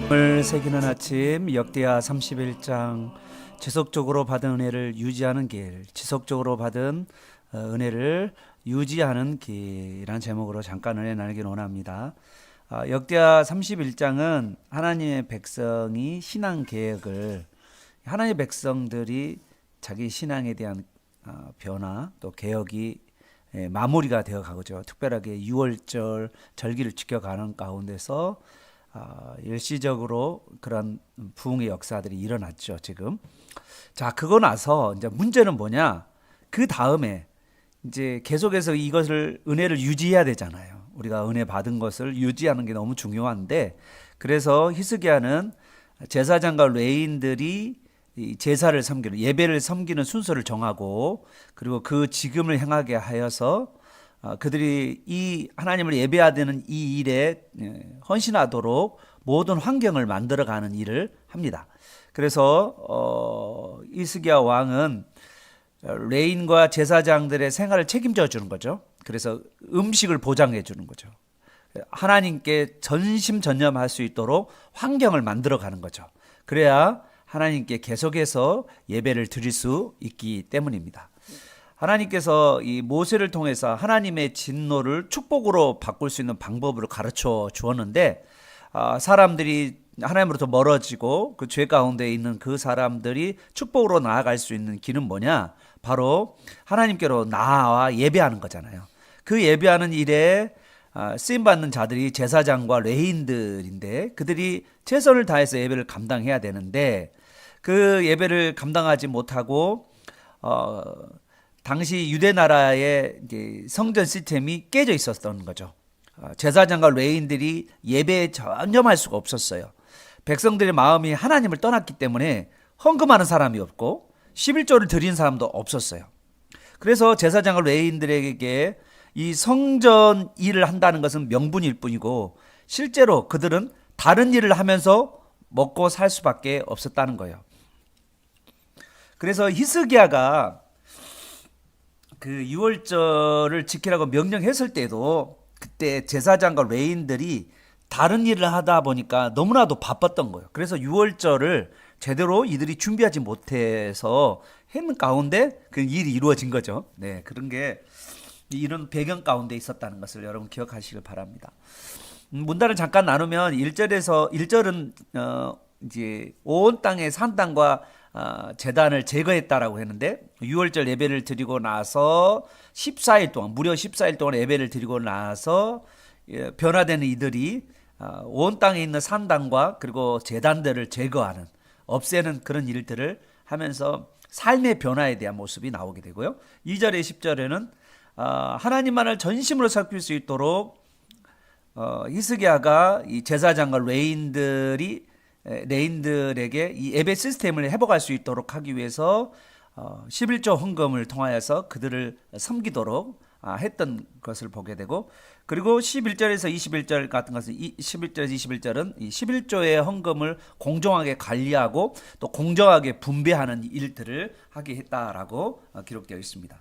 오늘 새기는 아침 역대하 31장 지속적으로 받은 은혜를 유지하는 길, 지속적으로 받은 은혜를 유지하는 길이라는 제목으로 잠깐 은혜 나누기를 원합니다. 역대하 31장은 하나님의 백성이 신앙 계획을, 하나님의 백성들이 자기 신앙에 대한 변화 또 개혁이 마무리가 되어 가고죠. 특별하게 6월절 절기를 지켜가는 가운데서 일시적으로 그런 부흥의 역사들이 일어났죠, 지금. 자, 그거 나서 이제 문제는 뭐냐? 그 다음에 이제 계속해서 이것을 은혜를 유지해야 되잖아요. 우리가 은혜 받은 것을 유지하는 게 너무 중요한데, 그래서 히스기야는 제사장과 레위인들이 이 제사를 섬기는, 예배를 섬기는 순서를 정하고, 그리고 그 지금을 행하게 하여서 그들이 이 하나님을 예배하는 이 일에 헌신하도록 모든 환경을 만들어가는 일을 합니다. 그래서 히스기야 왕은 레인과 제사장들의 생활을 책임져 주는 거죠. 그래서 음식을 보장해 주는 거죠. 하나님께 전심전념할 수 있도록 환경을 만들어가는 거죠. 그래야 하나님께 계속해서 예배를 드릴 수 있기 때문입니다. 하나님께서 이 모세를 통해서 하나님의 진노를 축복으로 바꿀 수 있는 방법을 가르쳐 주었는데, 사람들이 하나님으로부터 멀어지고 그 죄 가운데 있는 그 사람들이 축복으로 나아갈 수 있는 길은 뭐냐? 바로 하나님께로 나아와 예배하는 거잖아요. 그 예배하는 일에 쓰임받는 자들이 제사장과 레위인들인데, 그들이 최선을 다해서 예배를 감당해야 되는데, 그 예배를 감당하지 못하고 당시 유대 나라의 성전 시스템이 깨져 있었던 거죠. 제사장과 레위인들이 예배에 전념할 수가 없었어요. 백성들의 마음이 하나님을 떠났기 때문에 헌금하는 사람이 없고 11조를 드린 사람도 없었어요. 그래서 제사장과 레위인들에게 이 성전 일을 한다는 것은 명분일 뿐이고, 실제로 그들은 다른 일을 하면서 먹고 살 수밖에 없었다는 거예요. 그래서 히스기야가 그 6월절을 지키라고 명령했을 때도 그때 제사장과 레위인들이 다른 일을 하다 보니까 너무나도 바빴던 거예요. 그래서 6월절을 제대로 이들이 준비하지 못해서 했는 가운데 그 일이 이루어진 거죠. 네, 그런 게 이런 배경 가운데 있었다는 것을 여러분 기억하시길 바랍니다. 문단을 잠깐 나누면 1절은 이제 온 땅의 산 땅과 제단을 제거했다라고 했는데, 6월절 예배를 드리고 나서 14일 동안, 무려 14일 동안 예배를 드리고 나서 변화되는 이들이 온 땅에 있는 산당과 그리고 제단들을 제거하는, 없애는 그런 일들을 하면서 삶의 변화에 대한 모습이 나오게 되고요. 2절에 10절에는 하나님만을 전심으로 살필 수 있도록 히스기야가 이 제사장과 레인들에게 이 예배 시스템을 회복할 수 있도록 하기 위해서 11조 헌금을 통하여서 그들을 섬기도록 했던 것을 보게 되고, 그리고 11절에서 21절 같은 것은 11절에서 21절은 이 11조의 헌금을 공정하게 관리하고 또 공정하게 분배하는 일들을 하게 했다라고 기록되어 있습니다.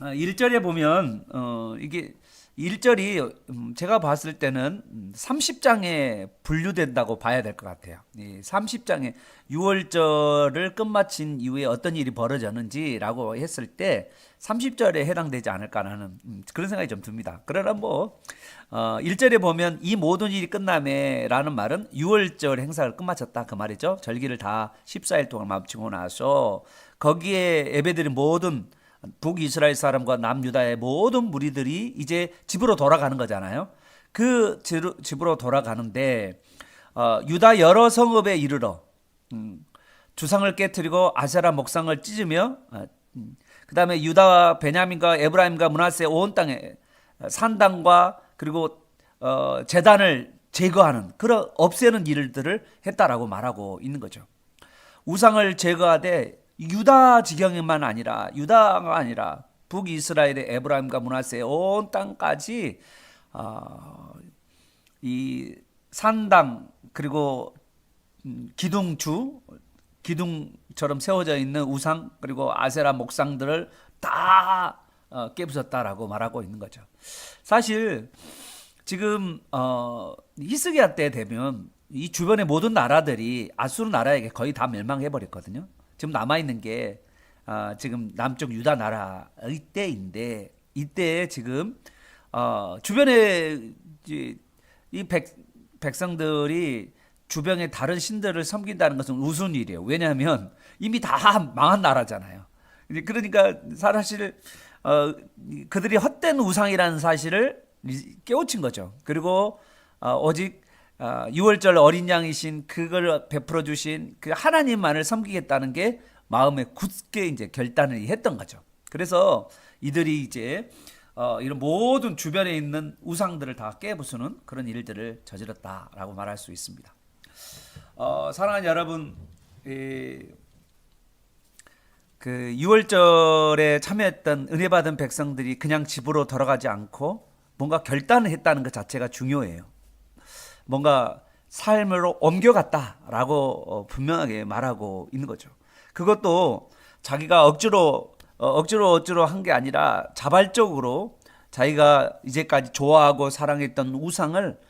1절에 보면 이게 1절이 제가 봤을 때는 30장에 분류된다고 봐야 될 것 같아요. 30장에 6월절을 끝마친 이후에 어떤 일이 벌어졌는지라고 했을 때 30절에 해당되지 않을까 하는 그런 생각이 좀 듭니다. 그러나 1절에 보면 이 모든 일이 끝남에라는 말은 6월절 행사를 끝마쳤다 그 말이죠. 절기를 다 14일 동안 마치고 나서 거기에 예배드린 모든 북이스라엘 사람과 남유다의 모든 무리들이 이제 집으로 돌아가는 거잖아요. 그 집으로 돌아가는데 유다 여러 성읍에 이르러 주상을 깨뜨리고 아세라 목상을 찢으며 그 다음에 유다와 베냐민과 에브라임과 므낫세 온 땅에 산당과 그리고 제단을 제거하는, 그런 없애는 일들을 했다라고 말하고 있는 거죠. 우상을 제거하되 유다 지경만 아니라, 유다가 아니라 북이스라엘의 에브라임과 므낫세 온 땅까지 이 산당 그리고 기둥처럼 세워져 있는 우상 그리고 아세라 목상들을 다 깨부셨다라고 말하고 있는 거죠. 사실 지금 히스기야 때 되면 이 주변의 모든 나라들이 아수르 나라에게 거의 다 멸망해 버렸거든요. 지금 남아 있는 게 지금 남쪽 유다 나라 이때인데 이때에 지금 주변에 이 백성들이 주변의 다른 신들을 섬긴다는 것은 우스운 일이에요. 왜냐하면 이미 다 망한 나라잖아요. 그러니까 사실 그들이 헛된 우상이라는 사실을 깨우친 거죠. 그리고 오직 유월절 어린 양이신 그걸 베풀어 주신 그 하나님만을 섬기겠다는 게 마음에 굳게 이제 결단을 했던 거죠. 그래서 이들이 이제 이런 모든 주변에 있는 우상들을 다 깨부수는 그런 일들을 저질렀다라고 말할 수 있습니다. 사랑하는 여러분, 그 유월절에 참여했던 은혜 받은 백성들이 그냥 집으로 돌아가지 않고 뭔가 결단을 했다는 것 자체가 중요해요. 뭔가 삶으로 옮겨갔다라고 분명하게 말하고 있는 거죠. 그것도 자기가 억지로 한 게 아니라 자발적으로 자기가 이제까지 좋아하고 사랑했던 우상을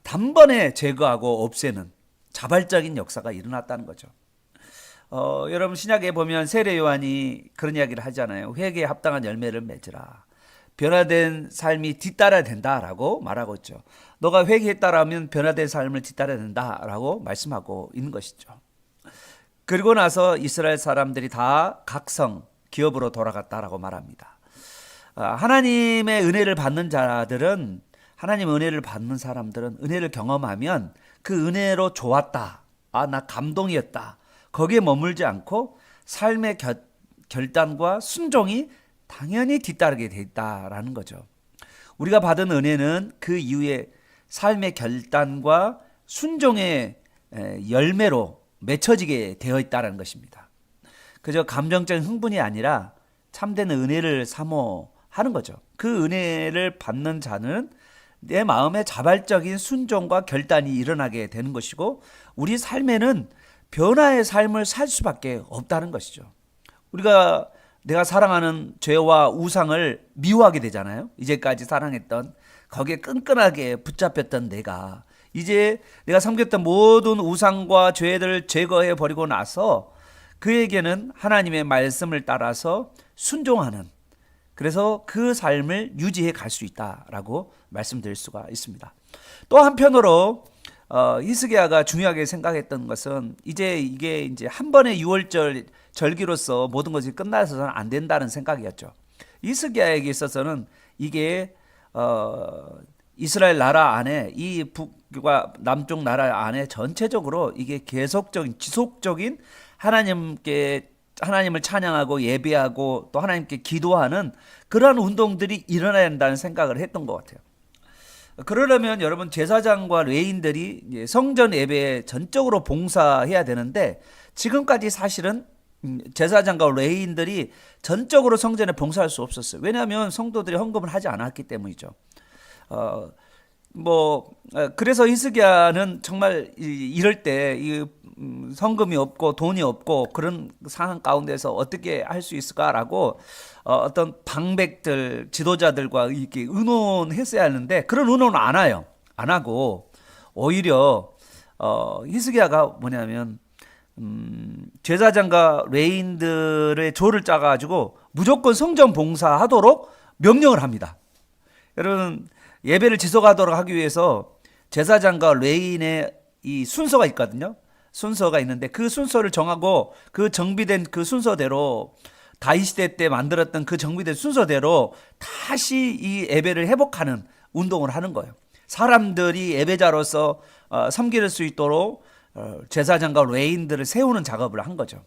단번에 제거하고 없애는 자발적인 역사가 일어났다는 거죠. 여러분 신약에 보면 세례 요한이 그런 이야기를 하잖아요. 회개에 합당한 열매를 맺으라. 변화된 삶이 뒤따라야 된다라고 말하고 있죠. 너가 회개했다라면 변화된 삶을 뒤따라야 된다라고 말씀하고 있는 것이죠. 그리고 나서 이스라엘 사람들이 다 각성 기업으로 돌아갔다라고 말합니다. 하나님의 은혜를 받는 자들은 하나님 은혜를 받는 사람들은 은혜를 경험하면 그 은혜로 좋았다. 나 감동이었다. 거기에 머물지 않고 삶의 결단과 순종이 당연히 뒤따르게 돼 있다라는 거죠. 우리가 받은 은혜는 그 이후에 삶의 결단과 순종의 열매로 맺혀지게 되어 있다는 것입니다. 그저 감정적인 흥분이 아니라 참된 은혜를 사모하는 거죠. 그 은혜를 받는 자는 내 마음에 자발적인 순종과 결단이 일어나게 되는 것이고 우리 삶에는 변화의 삶을 살 수밖에 없다는 것이죠. 내가 사랑하는 죄와 우상을 미워하게 되잖아요. 이제까지 사랑했던 거기에 끈끈하게 붙잡혔던 내가 이제 내가 섬겼던 모든 우상과 죄들을 제거해 버리고 나서 그에게는 하나님의 말씀을 따라서 순종하는 그래서 그 삶을 유지해 갈 수 있다라고 말씀드릴 수가 있습니다. 또 한편으로 히스기야가 중요하게 생각했던 것은 이게 이제 한 번의 유월절 절기로서 모든 것이 끝나서는 안 된다는 생각이었죠. 히스기야에게 있어서는 이게 이스라엘 나라 안에 이 북과 남쪽 나라 안에 전체적으로 이게 계속적인 지속적인 하나님을 찬양하고 예배하고 또 하나님께 기도하는 그러한 운동들이 일어나야 한다는 생각을 했던 것 같아요. 그러려면 여러분 제사장과 레위인들이 성전 예배에 전적으로 봉사해야 되는데 지금까지 사실은 제사장과 레위인들이 전적으로 성전에 봉사할 수 없었어요. 왜냐하면 성도들이 헌금을 하지 않았기 때문이죠. 그래서 히스기야는 정말 이럴 때 성금이 없고 돈이 없고 그런 상황 가운데서 어떻게 할 수 있을까라고 어떤 방백들 지도자들과 이렇게 의논했어야 하는데 그런 의논을 안 해요. 안 하고 오히려 히스기야가 뭐냐면 제사장과 레위인들의 조를 짜가지고 무조건 성전 봉사하도록 명령을 합니다. 여러분 예배를 지속하도록 하기 위해서 제사장과 레위인의 이 순서가 있거든요. 순서가 있는데 그 순서를 정하고 그 정비된 그 순서대로 다윗 시대 때 만들었던 그 정비된 순서대로 다시 이 예배를 회복하는 운동을 하는 거예요. 사람들이 예배자로서 섬길 수 있도록 제사장과 레위인들을 세우는 작업을 한 거죠.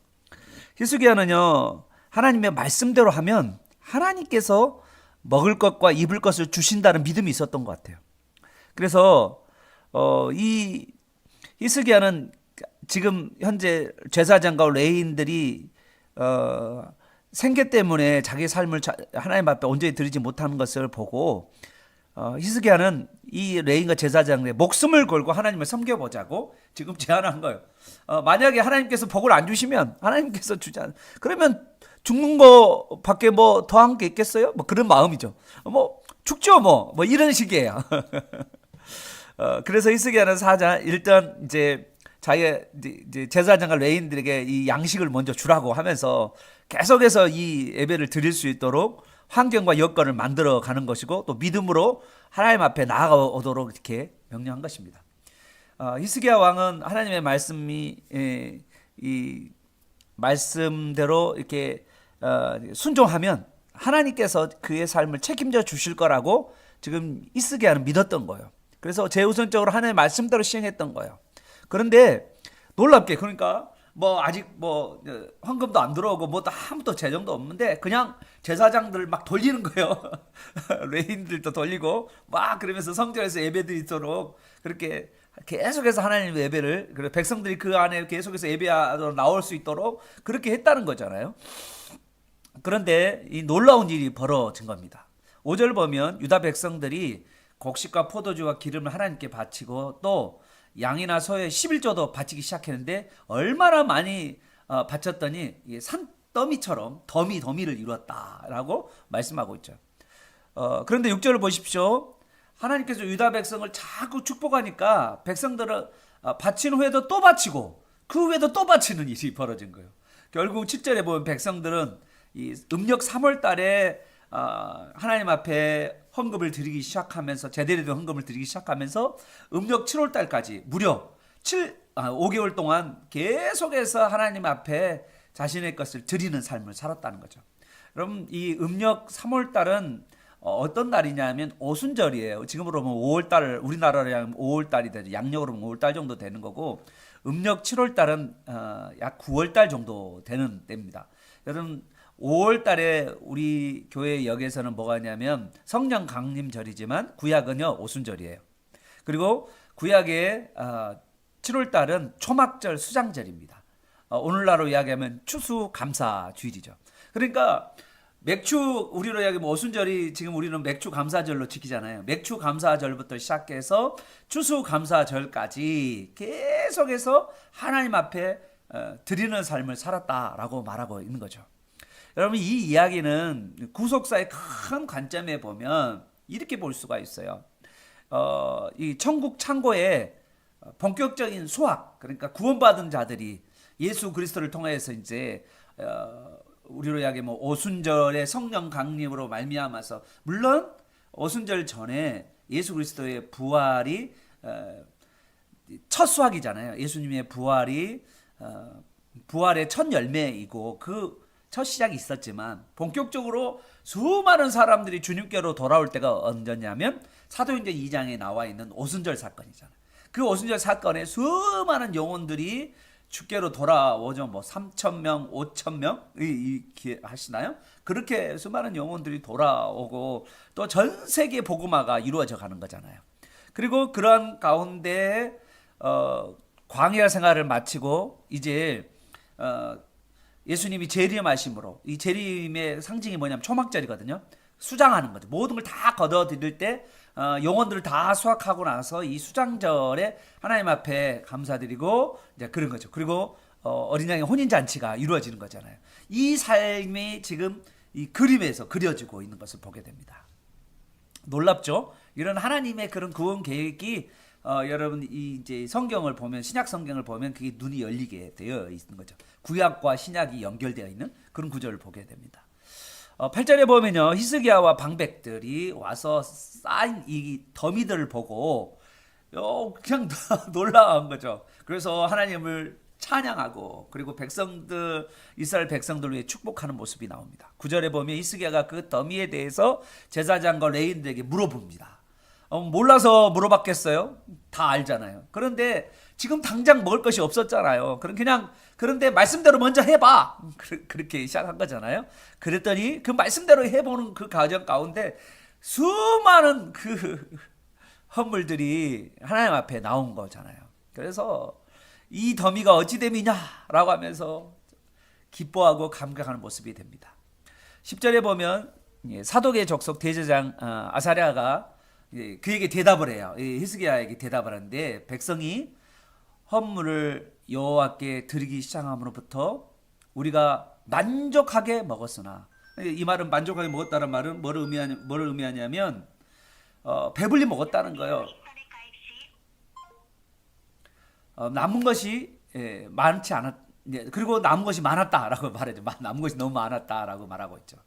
히스기야는요 하나님의 말씀대로 하면 하나님께서 먹을 것과 입을 것을 주신다는 믿음이 있었던 것 같아요. 그래서 이 히스기야는 지금 현재 제사장과 레위인들이 생계 때문에 자기 삶을 하나님 앞에 온전히 드리지 못하는 것을 보고 히스기야는 이 레위인과 제사장의 목숨을 걸고 하나님을 섬겨보자고 지금 제안한 거예요. 만약에 하나님께서 복을 안 주시면 하나님께서 주지 않으면 그러면 죽는 거 밖에 뭐 더한 게 있겠어요? 뭐 그런 마음이죠. 뭐 죽죠 뭐 이런 식이에요. 그래서 히스기야는 사장 일단 이제 자기 이제 제사장과 레인들에게 이 양식을 먼저 주라고 하면서 계속해서 이 예배를 드릴 수 있도록 환경과 여건을 만들어 가는 것이고 또 믿음으로 하나님 앞에 나아가도록 이렇게 명령한 것입니다. 히스기야 왕은 하나님의 말씀이 이 말씀대로 이렇게 순종하면 하나님께서 그의 삶을 책임져 주실 거라고 지금 히스기야는 믿었던 거예요. 그래서 제우선적으로 하나님의 말씀대로 시행했던 거예요. 그런데 놀랍게 그러니까 뭐 아직 뭐 헌금도 안 들어오고 뭐 아무도 재정도 없는데 그냥 제사장들 막 돌리는 거예요. 레인들도 돌리고 막 그러면서 성전에서 예배드리도록 그렇게 계속해서 하나님의 예배를 그리고 백성들이 그 안에 계속해서 예배하도록 나올 수 있도록 그렇게 했다는 거잖아요. 그런데 이 놀라운 일이 벌어진 겁니다. 5절 보면 유다 백성들이 곡식과 포도주와 기름을 하나님께 바치고 또 양이나 소의 11조도 바치기 시작했는데 얼마나 많이 바쳤더니 산더미처럼 더미를 이루었다라고 말씀하고 있죠. 그런데 6절을 보십시오. 하나님께서 유다 백성을 자꾸 축복하니까 백성들은 바친 후에도 또 바치고 그 후에도 또 바치는 일이 벌어진 거예요. 결국 7절에 보면 백성들은 이 음력 3월 달에 하나님 앞에 헌금을 드리기 시작하면서 제대로 된 헌금을 드리기 시작하면서 음력 7월 달까지 무려 5개월 동안 계속해서 하나님 앞에 자신의 것을 드리는 삶을 살았다는 거죠. 여러분 이 음력 3월 달은 어떤 달이냐면 오순절이에요. 지금으로 보면 5월 달 우리나라로 하면 5월 달이 되죠. 양력으로 보면 5월 달 정도 되는 거고 음력 7월 달은 약 9월 달 정도 되는 때입니다. 여러분 5월 달에 우리 교회 역에서는 뭐가 있냐면 성령 강림절이지만 구약은요 오순절이에요. 그리고 구약의 7월 달은 초막절 수장절입니다. 오늘날로 이야기하면 추수감사주일이죠. 그러니까 맥주 우리로 이야기하면 오순절이 지금 우리는 맥주 감사절로 지키잖아요. 맥주 감사절부터 시작해서 추수감사절까지 계속해서 하나님 앞에 드리는 삶을 살았다라고 말하고 있는 거죠. 여러분 이 이야기는 구속사의 큰 관점에 보면 이렇게 볼 수가 있어요. 이 천국 창고에 본격적인 수확 그러니까 구원받은 자들이 예수 그리스도를 통해서 이제 우리로 이야기하면 오순절의 성령 강림으로 말미암아서 물론 오순절 전에 예수 그리스도의 부활이 첫 수확이잖아요. 예수님의 부활이 부활의 첫 열매이고 그 첫 시작이 있었지만 본격적으로 수많은 사람들이 주님께로 돌아올 때가 언제냐면 사도행전 2장에 나와 있는 오순절 사건이잖아요. 그 오순절 사건에 수많은 영혼들이 주께로 돌아오죠. 뭐 3,000명, 5,000명 이렇게 하시나요? 그렇게 수많은 영혼들이 돌아오고 또 전 세계 복음화가 이루어져 가는 거잖아요. 그리고 그런 가운데 광야 생활을 마치고 이제 예수님이 재림하심으로 이 재림의 상징이 뭐냐면 초막절이거든요. 수장하는 거죠. 모든 걸 다 거둬들일 때 영혼들을 다 수확하고 나서 이 수장절에 하나님 앞에 감사드리고 이제 그런 거죠. 그리고 어린 양의 혼인 잔치가 이루어지는 거잖아요. 이 삶이 지금 이 그림에서 그려지고 있는 것을 보게 됩니다. 놀랍죠? 이런 하나님의 그런 구원 계획이 여러분 이제 성경을 보면 신약 성경을 보면 그게 눈이 열리게 되어 있는 거죠. 구약과 신약이 연결되어 있는 그런 구조를 보게 됩니다. 8절에 보면요. 히스기야와 방백들이 와서 쌓인 이 더미들을 보고 그냥 놀라운 거죠. 그래서 하나님을 찬양하고 그리고 백성들 이스라엘 백성들 위해 축복하는 모습이 나옵니다. 9절에 보면 히스기야가 그 더미에 대해서 제사장과 레인들에게 물어봅니다. 몰라서 물어봤겠어요? 다 알잖아요. 그런데 지금 당장 먹을 것이 없었잖아요. 그런데 말씀대로 먼저 해봐. 그렇게 시작한 거잖아요. 그랬더니 그 말씀대로 해보는 그 과정 가운데 수많은 그 헌물들이 하나님 앞에 나온 거잖아요. 그래서 이 더미가 어찌 됨이냐라고 하면서 기뻐하고 감격하는 모습이 됩니다. 10절에 보면 사독의 족속 대제장 아사랴가 그에게 대답을 해요. 히스기야에게 대답을 하는데 백성이 헌물을 여호와께 드리기 시작함으로부터 우리가 만족하게 먹었으나 이 말은 만족하게 먹었다는 말은 뭐를 의미하냐면 배불리 먹었다는 거예요. 남은 것이 많지 않았. 그리고 남은 것이 많았다라고 말하죠. 남은 것이 너무 많았다라고 말하고 있죠.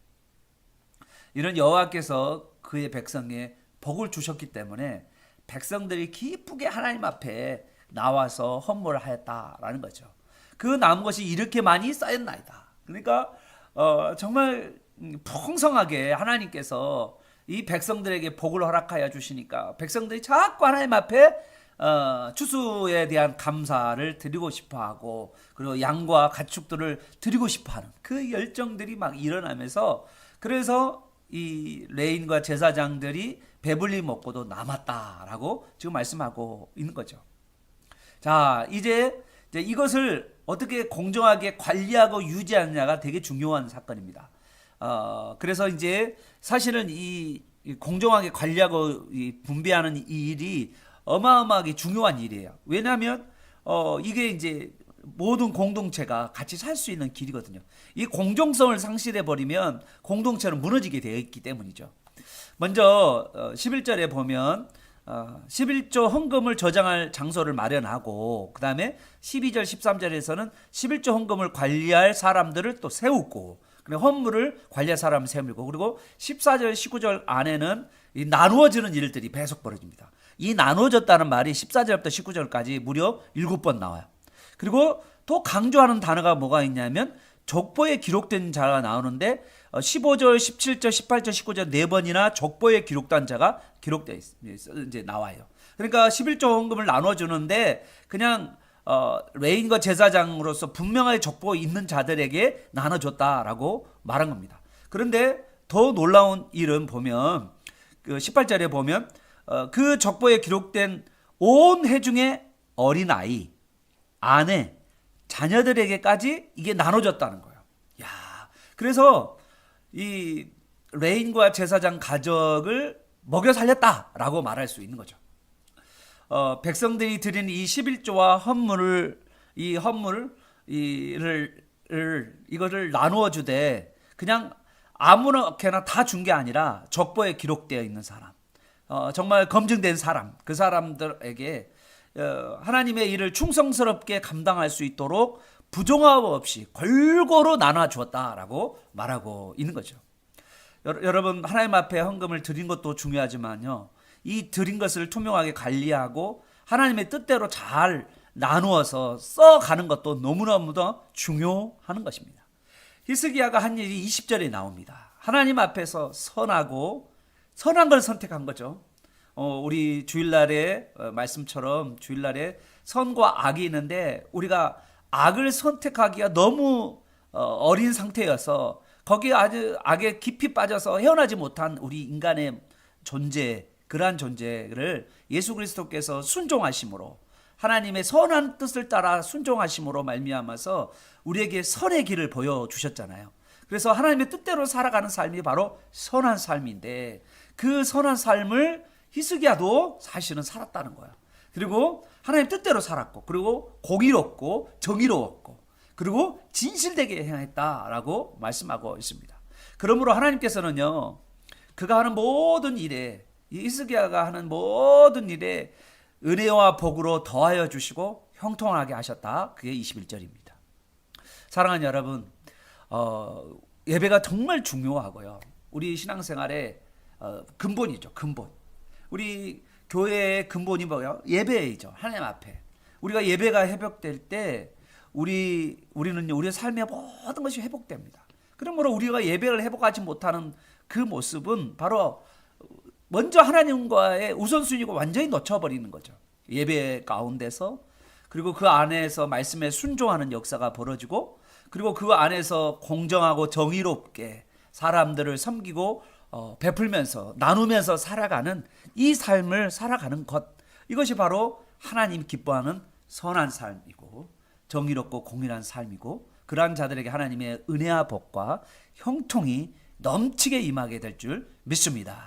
이런 여호와께서 그의 백성에 복을 주셨기 때문에 백성들이 기쁘게 하나님 앞에 나와서 헌물을 하였다라는 거죠. 그 남은 것이 이렇게 많이 쌓였나이다. 그러니까 정말 풍성하게 하나님께서 이 백성들에게 복을 허락하여 주시니까 백성들이 자꾸 하나님 앞에 추수에 대한 감사를 드리고 싶어하고 그리고 양과 가축들을 드리고 싶어하는 그 열정들이 막 일어나면서 그래서 이 레인과 제사장들이 배불리 먹고도 남았다라고 지금 말씀하고 있는 거죠. 자, 이제 이것을 어떻게 공정하게 관리하고 유지하느냐가 되게 중요한 사건입니다. 그래서 이제 사실은 이 공정하게 관리하고 분배하는 이 일이 어마어마하게 중요한 일이에요. 왜냐하면 이게 이제 모든 공동체가 같이 살 수 있는 길이거든요. 이 공정성을 상실해 버리면 공동체는 무너지게 되어 있기 때문이죠. 먼저 11절에 보면 11조 헌금을 저장할 장소를 마련하고 그 다음에 12절 13절에서는 11조 헌금을 관리할 사람들을 또 세우고 헌물을 관리할 사람을 세우고 그리고 14절 19절 안에는 이 나누어지는 일들이 계속 벌어집니다. 이 나누어졌다는 말이 14절부터 19절까지 무려 7번 나와요. 그리고 또 강조하는 단어가 뭐가 있냐면 족보에 기록된 자가 나오는데 15절, 17절, 18절, 19절 네 번이나 족보에 기록된 자가 기록돼 이제 나와요. 그러니까 11조 헌금을 나눠 주는데 그냥 레인과 제사장으로서 분명하게 족보에 있는 자들에게 나눠 줬다라고 말한 겁니다. 그런데 더 놀라운 일은 보면 그 18절에 보면 그 족보에 기록된 온 회중의 어린아이, 아내, 자녀들에게까지 이게 나눠졌다는 거예요. 야, 그래서 이 레인과 제사장 가족을 먹여 살렸다라고 말할 수 있는 거죠. 백성들이 드린 이 11조와 이거를 나누어 주되 그냥 아무렇게나 다 준 게 아니라 족보에 기록되어 있는 사람, 정말 검증된 사람, 그 사람들에게 하나님의 일을 충성스럽게 감당할 수 있도록 부정함 없이 골고루 나눠 주었다라고 말하고 있는 거죠. 여러분 하나님 앞에 헌금을 드린 것도 중요하지만요. 이 드린 것을 투명하게 관리하고 하나님의 뜻대로 잘 나누어서 써가는 것도 너무너무 중요한 것입니다. 히스기야가 한 일이 20절에 나옵니다. 하나님 앞에서 선한 걸 선택한 거죠. 우리 주일날의 말씀처럼 주일날에 선과 악이 있는데 우리가 악을 선택하기가 너무 어린 상태여서 거기에 아주 악에 깊이 빠져서 헤어나지 못한 우리 인간의 존재, 그러한 존재를 예수 그리스도께서 순종하심으로 하나님의 선한 뜻을 따라 순종하심으로 말미암아서 우리에게 선의 길을 보여주셨잖아요. 그래서 하나님의 뜻대로 살아가는 삶이 바로 선한 삶인데 그 선한 삶을 히스기야도 사실은 살았다는 거예요. 그리고 하나님 뜻대로 살았고 그리고 공의롭고 정의로웠고 그리고 진실되게 행했다라고 말씀하고 있습니다. 그러므로 하나님께서는요. 그가 하는 모든 일에 히스기야가 하는 모든 일에 은혜와 복으로 더하여 주시고 형통하게 하셨다. 그게 21절입니다. 사랑하는 여러분, 예배가 정말 중요하고요. 우리 신앙생활의 근본이죠. 근본. 우리 교회의 근본이 뭐예요? 예배이죠. 하나님 앞에. 우리가 예배가 회복될 때 우리는 우리의 삶의 모든 것이 회복됩니다. 그러므로 우리가 예배를 회복하지 못하는 그 모습은 바로 먼저 하나님과의 우선순위가 완전히 놓쳐버리는 거죠. 예배 가운데서 그리고 그 안에서 말씀에 순종하는 역사가 벌어지고 그리고 그 안에서 공정하고 정의롭게 사람들을 섬기고 베풀면서 나누면서 살아가는 이 삶을 살아가는 것, 이것이 바로 하나님 기뻐하는 선한 삶이고 정의롭고 공의한 삶이고 그러한 자들에게 하나님의 은혜와 복과 형통이 넘치게 임하게 될 줄 믿습니다.